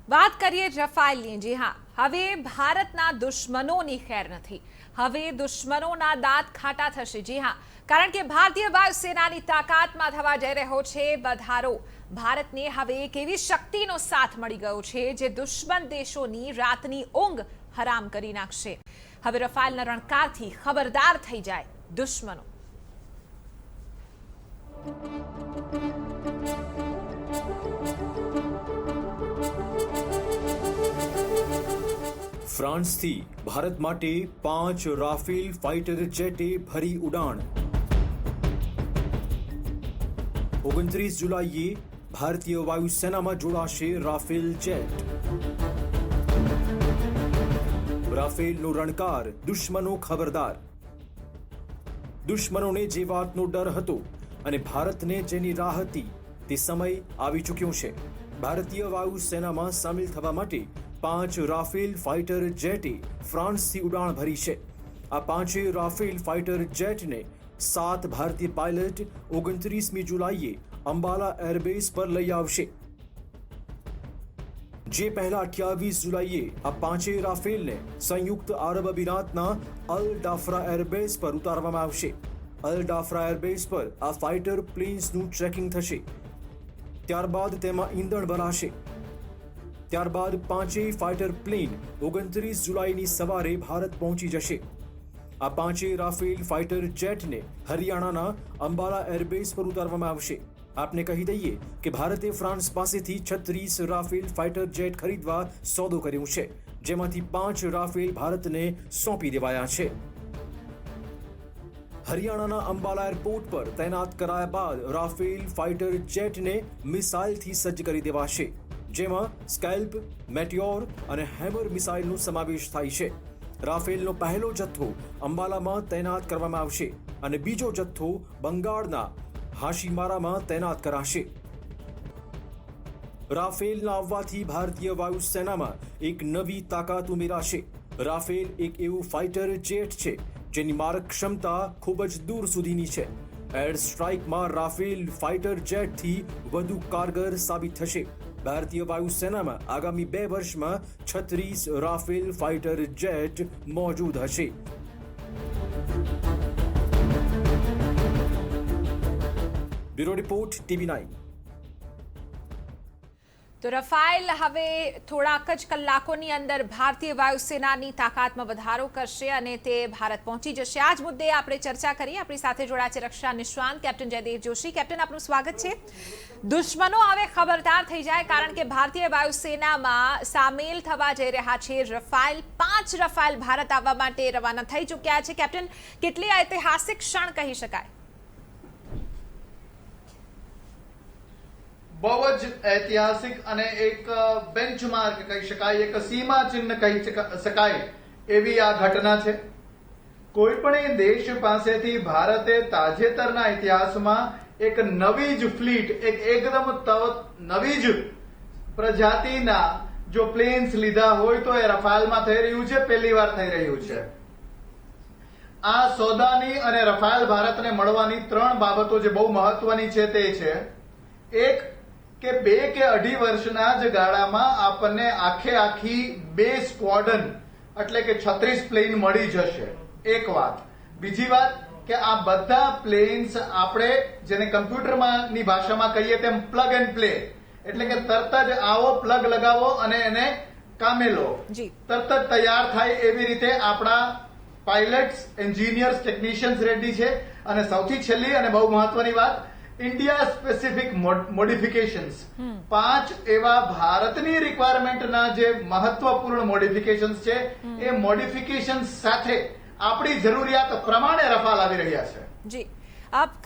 વાત કરીએ રફાલની। જી હા, હવે ભારતના દુશ્મનોની ખેર નથી, હવે દુશ્મનોના દાંત ખાટા થશે। જી હા, કારણ કે ભારતીય વાયુસેનાની તાકાતમાં થવા જઈ રહ્યો છે વધારો। ભારતને હવે એક એવી શક્તિનો સાથ મળી ગયો છે જે દુશ્મન દેશોની રાતની ઊંઘ હરામ કરી નાખશે। હવે રફાલના રણકારથી ખબરદાર થઈ જાય દુશ્મનો। ફ્રાન્સથી ભારત માટે 5 રાફેલ ફાઇટર જેટે ભરી ઉડાણ। 29 જુલાઈએ ભારતીય વાયુસેનામાં જોડાશે રાફેલ જેટ। રાફેલનો રણકાર, દુશ્મનો ખબરદાર। દુશ્મનોને જે વાતનો ડર હતો અને ભારતને જેની રાહ હતી તે સમય આવી ચૂક્યો છે। ભારતીય વાયુસેનામાં સામેલ થવા માટે 5 રાફેલ ફાઇટર જેટે ફ્રાન્સથી ઉડાણ ભરી છે। આ 5 રાફેલ ફાઇટર જેટને 7 ભારતીય પાયલટ 29મી જુલાઈએ અંબાલા એરબેઝ પર લઈ આવશે। જે પહેલા 28 જુલાઈએ આ 5 રાફેલને સંયુક્ત આરબ અમીરાતના અલ ડાફરા એરબેઝ પર ઉતારવામાં આવશે। અલ ડાફરા એરબેઝ પર આ ફાઇટર પ્લેન્સનું ટ્રેકિંગ થશે। ત્યારબાદ તેમાં ઈંધણ ભરાશે। ત્યારબાદ 5 ફાઇટર પ્લેન 29 જુલાઈની સવારે ભારત પહોંચી જશે। આ 5 રાફેલ ફાઇટર જેટને હરિયાણાના અંબાલા એરબેઝ પર ઉતારવામાં આવશે। આપને કહી દઈએ કે ભારતે ફ્રાન્સ પાસેથી 36 રાફેલ ફાઇટર જેટ ખરીદવા સોદો કર્યો છે, જેમાંથી 5 રાફેલ ભારતને સોંપી દેવાયા છે। હરિયાણાના અંબાલા એરપોર્ટ પર તૈનાત કરાયા બાદ રાફેલ ફાઇટર જેટને મિસાઇલથી સજ્જ કરી દેવાશે, જેમાં સ્કેલ્પ, મેટિયોર અને હેમર મિસાઇલનો સમાવેશ થાય છે। રાફેલનો પહેલો જથ્થો અંબાલામાં તૈનાત કરવામાં આવશે અને બીજો જથ્થો બંગાળના હાશીમારામાં તૈનાત કરાશે। રાફેલના આવવાથી ભારતીય વાયુસેનામાં એક નવી તાકાત ઉમેરાશે। રાફેલ એક એવું ફાઇટર જેટ છે જેની મારક ક્ષમતા ખૂબ જ દૂર સુધીની છે। એર સ્ટ્રાઇકમાં રાફેલ ફાઇટર જેટથી વધુ કારગર સાબિત થશે। ભારતીય વાયુસેનામાં આગામી 2 વર્ષમાં 36 રાફેલ ફાઇટર જેટ મોજૂદ હશે। Bureau report TV9। તો રફાલ હવે થોડાક જ કલાકોની અંદર ભારતીય વાયુસેનાની તાકાતમાં વધારો કરશે અને તે ભારત પહોંચી જશે। આ જ મુદ્દે આપણે ચર્ચા કરી। આપણી સાથે જોડાયા છે રક્ષા નિષ્ણાંત કેપ્ટન જયદેવ જોશી। કેપ્ટન, આપનું સ્વાગત છે। દુશ્મનો હવે ખબરદાર થઈ જાય, કારણ કે ભારતીય વાયુસેનામાં સામેલ થવા જઈ રહ્યા છે રફાલ। 5 રફાલ ભારત આવવા માટે રવાના થઈ ચૂક્યા છે। કેપ્ટન, કેટલી ઐતિહાસિક ક્ષણ કહી શકાય? બહુ જ ઐતિહાસિક અને એક બેન્ચમાર્ક કહી શકાય, એક સીમા ચિહ્ન કહી શકાય એવી આ ઘટના છે। કોઈ પણ દેશ પાસેથી ભારતે તાજેતરના ઇતિહાસમાં એક નવી જ ફ્લીટ, એક એકદમ નવી જ પ્રજાતિના જો પ્લેન્સ લીધા હોય તો એ રફાલમાં થઈ રહ્યું છે, પહેલી વાર થઈ રહ્યું છે। આ સોદાની અને રફાલ ભારતને મળવાની 3 બાબતો જે બહુ મહત્વની છે તે છે, એક કે 2 કે 2.5 વર્ષના જ ગાળામાં આપણને આખી 2 સ્ક્વોડન એટલે કે 36 પ્લેન મળી જશે, એક વાત। બીજી વાત કે આ બધા પ્લેન્સ આપણે જેને કમ્પ્યુટરની ભાષામાં કહીએ તેમ પ્લગ એન્ડ પ્લે, એટલે કે તરત જ આવો, પ્લગ લગાવો અને એને કામે લો, તરત જ તૈયાર થાય એવી રીતે આપણા પાયલટ્સ, એન્જિનિયર્સ, ટેકનિશિયન્સ રેડી છે। અને સૌથી છેલ્લી અને બહુ મહત્વની વાત, ઇન્ડિયા સ્પેસિફિક મોડિફિકેશન્સ, 5 એવા ભારતની રિક્વાયરમેન્ટના જે મહત્વપૂર્ણ મોડિફિકેશન્સ છે એ મોડિફિકેશન્સ સાથે આપણી જરૂરિયાત પ્રમાણે રફાલ આવી રહ્યા છે। જી,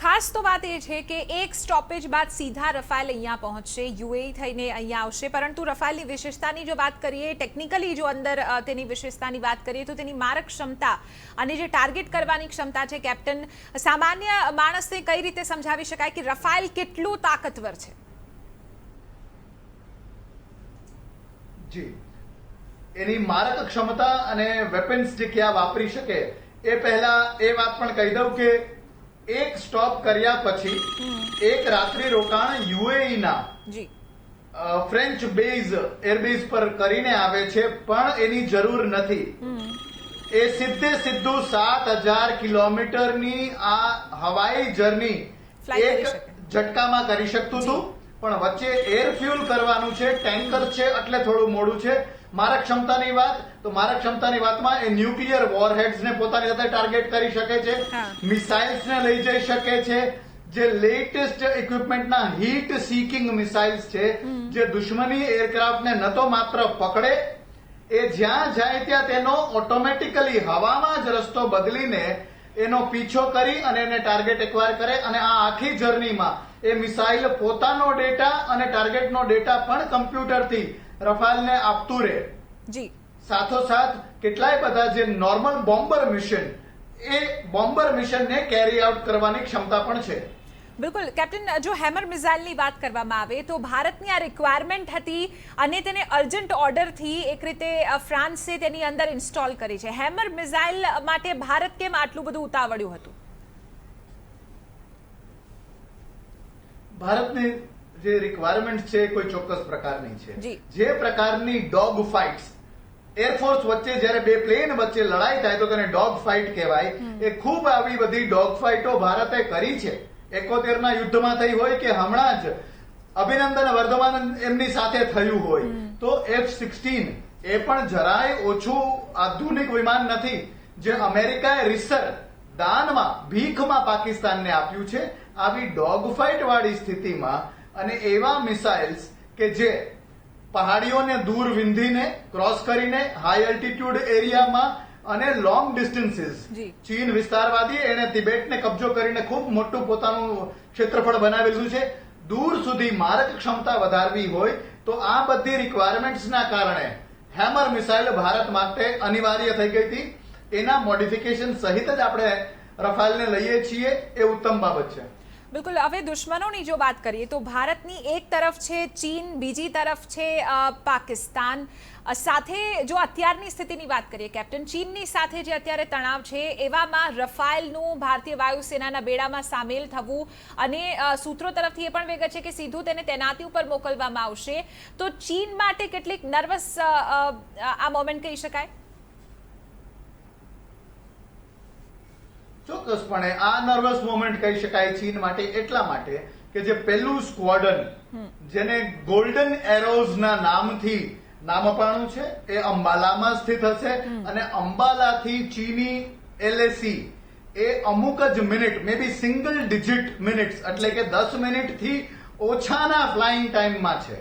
ખાસ તો વાત એ છે કે એક સ્ટોપેજ બાદ સીધા રફાલ અહીંયા પહોંચશે, યુએઈ થઈને અહીંયા આવશે। પરંતુ રફાલની વિશેષતાની જો વાત કરીએ, ટેકનિકલી જો અંદર તેની વિશેષતાની વાત કરીએ તો તેની મારક ક્ષમતા અને જે ટાર્ગેટ કરવાની ક્ષમતા છે, કેપ્ટન, સામાન્ય માણસને કઈ રીતે સમજાવી શકાય કે રફાલ કેટલું તાકતવર છે? જી, એની મારક ક્ષમતા અને વેપન્સ જે ક્યાં વાપરી શકે એ પહેલા એ વાત પણ કહી દઉં કે એક સ્ટોપ કર્યા પછી એક રાત્રિ રોકાણ યુએઈ ના ફ્રેન્ચ બેઝ એરબેઝ પર કરીને આવે છે, પણ એની જરૂર નથી. એ સીધું 7,000 કિલોમીટરની આ હવાઈ જર્ની Fly કરી એક શકે. ઝટકામાં કરી શકતું હતું, પણ વચ્ચે એર ફ્યુલ કરવાનું છે, ટેન્કર છે, એટલે થોડું મોડું છે. મારક ક્ષમતાની વાતમાં એ ન્યુક્લિયર વોરહેડ્સને પોતાની સાથે ટાર્ગેટ કરી શકે છે, હા. મિસાઇલ્સને લઈ જઈ શકે છે. જે લેટેસ્ટ ઇક્વિપમેન્ટના હીટ સીકિંગ મિસાઇલ્સ છે, જે દુશ્મની એરક્રાફ્ટને ન તો માત્ર પકડે, એ જ્યાં જાય ત્યાં તેનો ઓટોમેટિકલી હવામાં જ રસ્તો બદલીને એનો પીછો કરી અને એને ટાર્ગેટ એક્વાયર કરે, અને આ આખી જર્નીમાં એ મિસાઇલ પોતાનો ડેટા અને ટાર્ગેટનો ડેટા પણ કમ્પ્યુટરથી રફાલને આપતું રહે. જી સાથોસાથ કેટલાય બધા જે નોર્મલ બોમ્બર મિશન, એ બોમ્બર મિશનને કેરી આઉટ કરવાની ક્ષમતા પણ છે. બિલકુલ કેપ્ટન, જો હેમર મિસાઇલની વાત કરવામાં આવે તો ભારતની આ રિક્વાયરમેન્ટ હતી અને તેને અર્જન્ટ ઓર્ડરથી એક રીતે ફ્રાન્સે તેની અંદર ઇન્સ્ટોલ કરી છે. હેમર મિસાઇલ માટે ભારત કેમ આટલું બધું ઉતાવળ્યું હતું? ભારતની જે રિક્વાયરમેન્ટ છે કોઈ ચોક્કસ પ્રકારની છે. જી. જે પ્રકારની ડોગ ફાઇટ્સ એરફોર્સ વચ્ચે જ્યારે બે પ્લેન વચ્ચે લડાઈ થાય તો તેને ડોગ ફાઇટ કહેવાય. એ ખૂબ આવી બધી ડોગ ફાઇટો ભારતે કરી છે. 71 ના યુદ્ધમાં થઈ હોય કે હમણાં જ અભિનંદન વર્ધમાન એમની સાથે થયું હોય, તો F-16 એ પણ જરાય ઓછું આધુનિક વિમાન નથી, જે અમેરિકાએ રિસર દાનમાં ભીખમાં પાકિસ્તાનને આપ્યું છે. આવી ડોગ ફાઇટ વાળી સ્થિતિમાં અને એવા મિસાઇલ્સ કે જે પહાડીઓને દૂર વિંધીને ક્રોસ કરીને હાઈ એલ્ટિટ્યુડ એરિયામાં અને લોંગ ડિસ્ટન્સીસ, જી. ચીન વિસ્તારવાદી એને તિબેટને કબજો કરીને ખૂબ મોટું પોતાનું ક્ષેત્રફળ બનાવેલું છે. દૂર સુધી મારક ક્ષમતા વધારવી હોય તો આ બધી રિક્વાયરમેન્ટ્સના કારણે હેમર મિસાઇલ ભારત માટે અનિવાર્ય થઈ ગઈ હતી. એના મોડિફિકેશન સહિત જ આપણે રફાલને લઈએ છીએ, એ ઉત્તમ બાબત છે. બિલકુલ. હવે દુશ્મનોની જો વાત કરીએ તો ભારતની એક તરફ છે ચીન, બીજી તરફ છે પાકિસ્તાન. સાથે જો અત્યારની સ્થિતિની વાત કરીએ કેપ્ટન, ચીનની સાથે જે અત્યારે તણાવ છે, એવામાં રફાલનું ભારતીય વાયુસેનાના બેડામાં સામેલ થવું અને સૂત્રો તરફથી એ પણ વિગત છે કે સીધું તેને તૈનાતી ઉપર મોકલવામાં આવશે, તો ચીન માટે કેટલીક નર્વસ આ મોમેન્ટ કહી શકાય? ચોક્કસપણે આ નર્વસ મોમેન્ટ કહી શકાય ચીન માટે, એટલા માટે કે જે પહેલું સ્ક્વોડન, જેને ગોલ્ડન એરોઝના નામથી નામ અપાણું છે, એ અંબાલામાં સ્થિત હશે. અને અંબાલાથી ચીની LAC એ અમુક જ મિનિટ, મે બી સિંગલ ડિજિટ મિનિટ્સ, એટલે કે 10 મિનિટથી ઓછાના ફ્લાઇંગ ટાઈમમાં છે.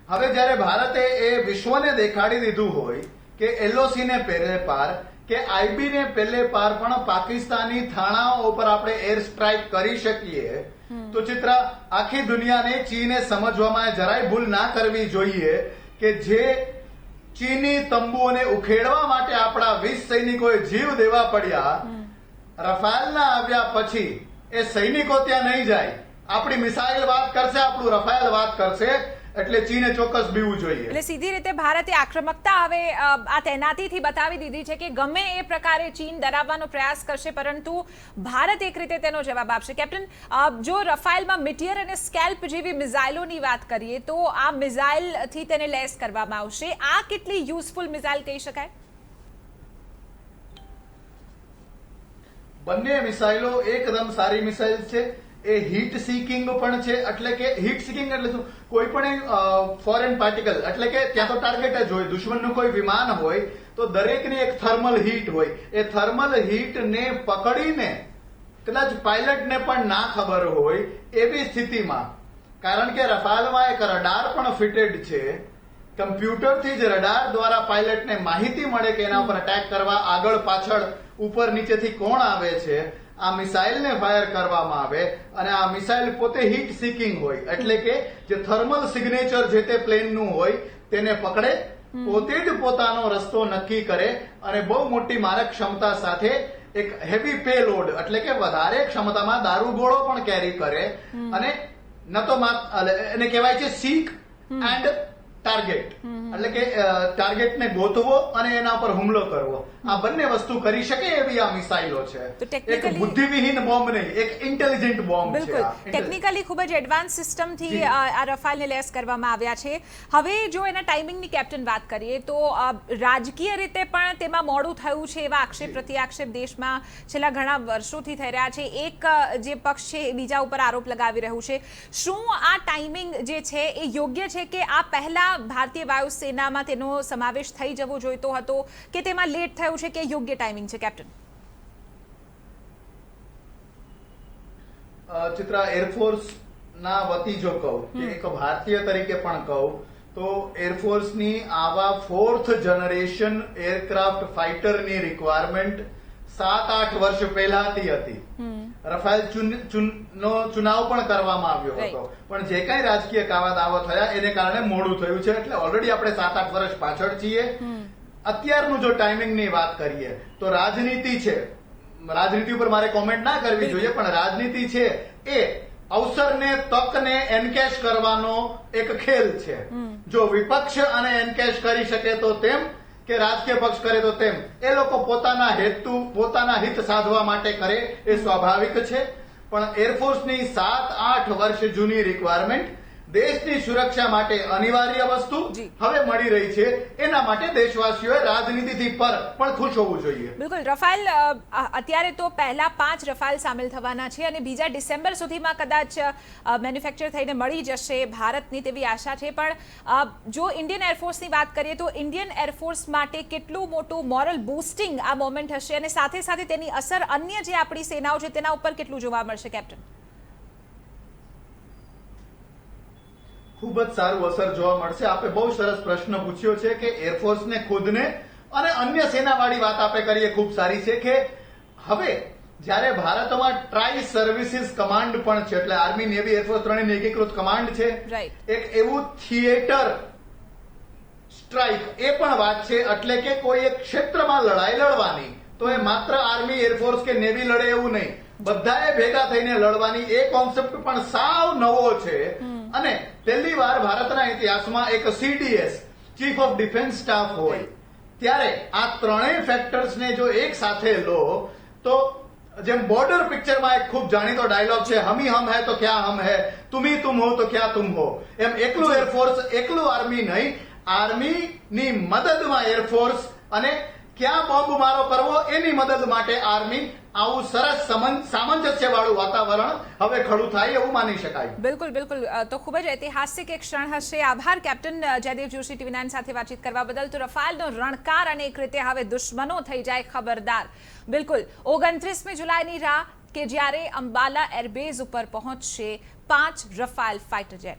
હવે જ્યારે ભારતે એ વિશ્વને દેખાડી દીધું હોય કે LOC ને પહેલે પાર કે IB ને પહેલે પાર પણ પાકિસ્તાની થાણાઓ ઉપર આપણે એર સ્ટ્રાઇક કરી શકીએ, તો ચિત્રા આખી દુનિયાને ચીને સમજવામાં જરાય ભૂલ ના કરવી જોઈએ કે જે ચીની તંબુઓને ઉખેડવા માટે આપણા 20 સૈનિકોએ જીવ દેવા પડ્યા, રફાલના આવ્યા પછી એ સૈનિકો ત્યાં નહીં જાય. આપણી મિસાઇલ વાત કરશે, આપણું રફાલ વાત કરશે, એટલે ચીને ચોક્કસ બીવું જોઈએ. એટલે સીધી રીતે ભારતે આક્રમકતા હવે આ તૈનાતીથી બતાવી દીધી છે કે ગમે એ પ્રકારે ચીન ડરાવવાનો પ્રયાસ કરશે, પરંતુ ભારત એક રીતે તેનો જવાબ આપશે. કેપ્ટન, જો રફાલમાં મિટિયર અને સ્કેલ્પ જેવી મિસાઇલોની વાત કરીએ તો આ મિસાઇલથી તેને લેસ કરવામાં આવશે. આ કેટલી યુઝફુલ મિસાઇલ કહી શકાય? બંને મિસાઇલો એકદમ સારી મિસાઇલ છે. એ હીટ સીકિંગ પણ છે, એટલે કે હીટ સીકિંગ એટલે શું, કોઈ પણ ફોરેન પાર્ટિકલ, એટલે કે ત્યાં તો ટાર્ગેટ જ હોય. દુશ્મનનું કોઈ વિમાન હોય તો દરેકની એક થર્મલ હીટ હોય. એ થર્મલ હીટને પકડીને કદાચ પાયલટને પણ ના ખબર હોય એવી સ્થિતિમાં, કારણ કે રફાલમાં એક રડાર પણ ફિટેડ છે, કમ્પ્યુટરથી જ રડાર દ્વારા પાયલટને માહિતી મળે કે એના પર અટેક કરવા આગળ પાછળ ઉપર નીચેથી કોણ આવે છે. આ મિસાઇલને ફાયર કરવામાં આવે અને આ મિસાઇલ પોતે હીટ સીકિંગ હોય, એટલે કે જે થર્મલ સિગ્નેચર જે તે પ્લેનનું હોય તેને પકડે, પોતે જ પોતાનો રસ્તો નક્કી કરે અને બહુ મોટી મારક ક્ષમતા સાથે એક હેવી પેલોડ, એટલે કે વધારે ક્ષમતામાં દારૂગોળો પણ કેરી કરે. અને ન તો એને કહેવાય છે સીક એન્ડ ટાર્ગેટ એટલે કે ટાર્ગેટને ગોતવો અને એના પર હુમલો કરવો, આ બંને વસ્તુ કરી શકે એવી આ મિસાઇલો છે. તો એક technically- બુદ્ધિવિહીન બોમ્બ નહીં, એક ઇન્ટેલિજન્ટ બોમ્બ છે. બિલકુલ આ. ટેકનિકલી ખૂબ જ એડવાન્સ સિસ્ટમથી જી. આ રફાલને લેસ કરવામાં આવ્યા છે. હવે જો એના ટાઈમિંગની કેપ્ટન વાત કરીએ તો રાજકીય રીતે પણ તેમાં મોડું થયું છે એવા આક્ષેપ પ્રત્યાક્ષેપ દેશમાં છેલ્લા ઘણા વર્ષોથી થઈ રહ્યા છે. એક જે પક્ષ છે એ બીજા ઉપર આરોપ લગાવી રહ્યું છે. શું આ ટાઈમિંગ જે છે એ યોગ્ય છે કે આ પહેલા ભારતીય વાયુસેનામાં તેનો સમાવેશ થઈ જવો જોઈતો હતો કે તેમાં લેટ થયું છે કે યોગ્ય ટાઈમિંગ છે કેપ્ટન? ચિત્રા, એરફોર્સ ના વતી જો કહું કે એક ભારતીય તરીકે પણ કહું તો એરફોર્સની આવા 4th જનરેશન એરક્રાફ્ટ ફાઇટરની રિક્વાયરમેન્ટ 7-8 વર્ષ પહેલાથી હતી. રફાલ નો ચુનાવ પણ કરવામાં આવ્યો હતો, પણ જે કઈ રાજકીય કાવા દાવા થયા એને કારણે મોડું થયું છે. એટલે ઓલરેડી આપણે 7-8 વર્ષ પાછળ છીએ. અત્યારનું જો ટાઈમિંગની વાત કરીએ તો રાજનીતિ છે, રાજનીતિ ઉપર મારે કોમેન્ટ ના કરવી જોઈએ, પણ રાજનીતિ છે એ અવસરને તકને એનકેશ કરવાનો એક ખેલ છે. જો વિપક્ષ અને એનકેશ કરી શકે તો તેમ, કે રાજકીય પક્ષ કરે તો તેમ. એ લોકો પોતાના હેતુ પોતાના હિત સાધવા માટે કરે એ સ્વાભાવિક છે. પણ એરફોર્સની 7-8 વર્ષ જૂની રિક્વાયરમેન્ટ દેશની સુરક્ષા માટે અનિવાર્ય વસ્તુ હવે મળી રહી છે. એના માટે દેશવાસીઓએ રાજનીતિથી પર પણ ખુશ હોવું જોઈએ. બિલકુલ. રફાલ અત્યારે તો પહેલા 5 રફાલ સામેલ થવાના છે અને બીજા ડિસેમ્બર સુધીમાં કદાચ મેન્યુફેક્ચર થઈને મળી જશે ભારતની તેવી આશા છે. પણ જો ઇન્ડિયન એરફોર્સની વાત કરીએ તો ઇન્ડિયન એરફોર્સ માટે કેટલું મોટું મોરલ બૂસ્ટિંગ આ મોમેન્ટ હશે અને સાથે સાથે તેની અસર અન્ય જે આપણી સેનાઓ છે તેના ઉપર કેટલું જોવા મળશે કેપ્ટન? ખૂબ જ સારું અસર જોવા મળશે. આપે બહુ સરસ પ્રશ્ન પૂછ્યો છે કે એરફોર્સને ખુદને અને અન્ય સેનાવાળી વાત આપણે કરીએ ખૂબ સારી છે કે હવે જ્યારે ભારતમાં ટ્રાઈ સર્વિસીસ કમાન્ડ પણ છે, એટલે આર્મી, નેવી, એરફોર્સ ત્રણેયની એકીકૃત કમાન્ડ છે. એક એવું થિયેટર સ્ટ્રાઇક એ પણ વાત છે, એટલે કે કોઈ એક ક્ષેત્રમાં લડાઈ લડવાની, તો એ માત્ર આર્મી, એરફોર્સ કે નેવી લડે એવું નહીં, બધાએ ભેગા થઈને લડવાની એ કોન્સેપ્ટ પણ સાવ નવો છે. અને પહેલી વાર ભારતના ઇતિહાસમાં એક CDS, chief of defence staff હોય ત્યારે આ ત્રણેય ફેક્ટર્સને જો એક સાથે લો તો જેમ બોર્ડર પિક્ચરમાં એક ખૂબ જાણીતો ડાયલોગ છે, હમી હમ હૈ તો ક્યા હમ હૈ, તુમી તુમ હો તો ક્યા તુમ હો. એમ એકલું એરફોર્સ, એકલું આર્મી નહીં, આર્મીની મદદમાં એરફોર્સ અને ક્યાં બોમ્બ મારો કરવો એની મદદ માટે આર્મી, આવું સરસ સામંજસ્ય વાળું વાતાવરણ હવે ખડું થાય એવું માની શકાય. બિલકુલ બિલકુલ. તો ખૂબ જ ઐતિહાસિક એક ક્ષણ હશે. આભાર કેપ્ટન જયદેવ જોશી TV9 સાથે વાતચીત કરવા બદલ. તો રફાલનો રણકાર અને એક રીતે હવે દુશ્મનો થઈ જાય ખબરદાર. બિલકુલ 29મી જુલાઈની રાહ કે જ્યારે અંબાલા એરબેઝ ઉપર પહોંચશે 5 રફાલ ફાઇટર જેટ.